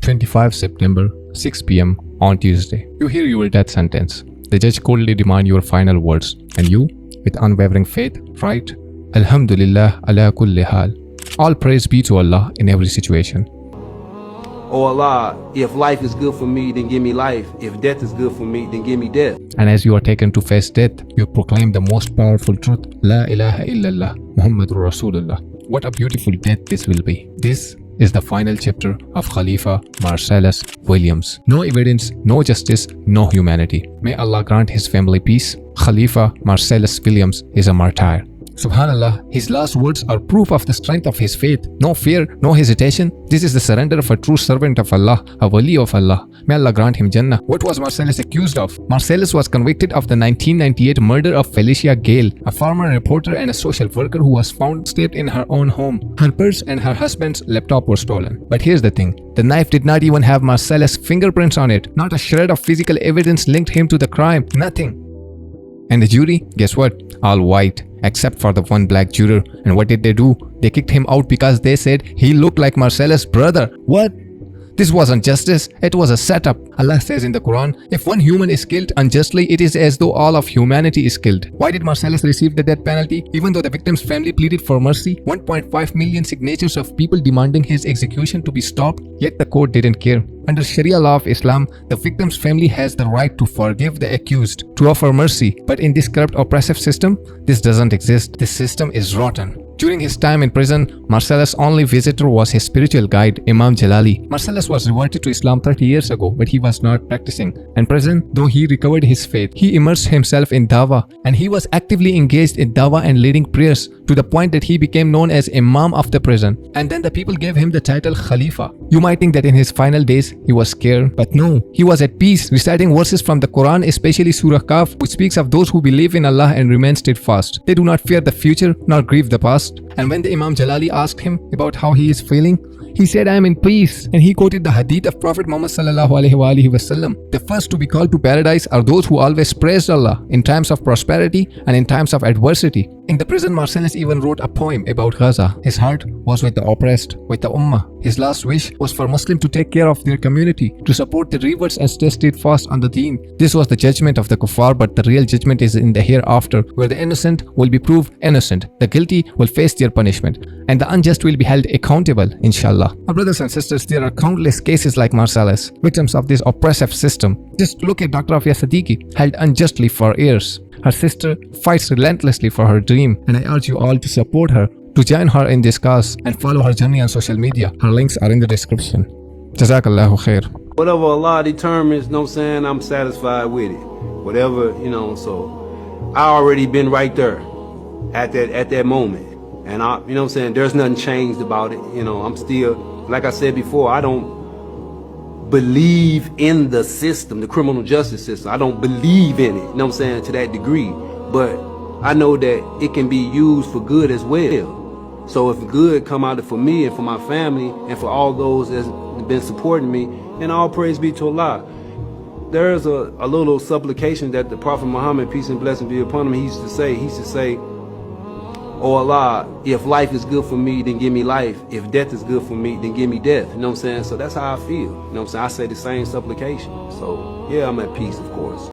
25 September, 6 p.m. on Tuesday. You hear your death sentence. The judge coldly demand your final words. And you, with unwavering faith, write, Alhamdulillah ala kulli hal. All praise be to Allah in every situation. Oh Allah, if life is good for me, then give me life. If death is good for me, then give me death. And as you are taken to face death, you proclaim the most powerful truth, La ilaha illallah, Muhammadur Rasulullah. What a beautiful death this will be. This is the final chapter of Khalifah Marcellus Williams. No evidence, no justice, no humanity. May Allah grant his family peace. Khalifah Marcellus Williams is a martyr. SubhanAllah, his last words are proof of the strength of his faith. No fear, no hesitation. This is the surrender of a true servant of Allah, a Wali of Allah. May Allah grant him Jannah. What was Marcellus accused of? Marcellus was convicted of the 1998 murder of Felicia Gayle, a former reporter and a social worker who was found stabbed in her own home. Her purse and her husband's laptop were stolen. But here's the thing. The knife did not even have Marcellus' fingerprints on it. Not a shred of physical evidence linked him to the crime. Nothing. And the jury, guess what? All white, except for the one black juror. And what did they do? They kicked him out because they said he looked like Marcellus' brother. What? This wasn't justice, it was a setup. Allah says in the Quran, if one human is killed unjustly, it is as though all of humanity is killed. Why did Marcellus receive the death penalty? Even though the victim's family pleaded for mercy, 1.5 million signatures of people demanding his execution to be stopped, yet the court didn't care. Under Sharia law of Islam, the victim's family has the right to forgive the accused, to offer mercy. But in this corrupt, oppressive system, this doesn't exist. This system is rotten. During his time in prison, Marcellus' only visitor was his spiritual guide, Imam Jalali. Marcellus was converted to Islam 30 years ago, but he was not practicing. In prison, though he recovered his faith, he immersed himself in dawah, and he was actively engaged in dawah and leading prayers to the point that he became known as Imam of the prison. And then the people gave him the title Khalifa. You might think that in his final days, he was scared, but no, he was at peace, reciting verses from the Quran, especially Surah Kaf, which speaks of those who believe in Allah and remain steadfast. They do not fear the future nor grieve the past. And when the Imam Jalali asked him about how he is feeling, he said, I am in peace. And he quoted the hadith of Prophet Muhammad sallallahu alaihi wasallam. The first to be called to paradise are those who always praised Allah in times of prosperity and in times of adversity. In the prison, Marcellus even wrote a poem about Gaza. His heart was with the oppressed, with the Ummah. His last wish was for Muslims to take care of their community, to support the reverts and stay steadfast on the deen. This was the judgment of the kuffar, but the real judgment is in the hereafter, where the innocent will be proved innocent, the guilty will face their punishment, and the unjust will be held accountable, inshallah. Our brothers and sisters, there are countless cases like Marcellus, victims of this oppressive system. Just look at Dr. Aafia Siddiqui, held unjustly for years. Her sister fights relentlessly for her dream, and I urge you all to support her, to join her in this cause, and follow her journey on social media. Her links are in the description. Jazakallahu khair. Whatever Allah determines, know what I'm saying, I'm satisfied with it. Whatever, so I already been right there at that moment. And I, what I'm saying, there's nothing changed about it. I'm still, like I said before, I don't believe in the system, the criminal justice system. I don't believe in it, what I'm saying, to that degree. But I know that it can be used for good as well. So if good come out of it for me and for my family and for all those that's been supporting me, and all praise be to Allah. There's a little supplication that the Prophet Muhammad, peace and blessing be upon him, he used to say, oh Allah, if life is good for me, then give me life. If death is good for me, then give me death. You know what I'm saying? So that's how I feel. You know what I'm saying? I say the same supplication. So yeah, I'm at peace, of course.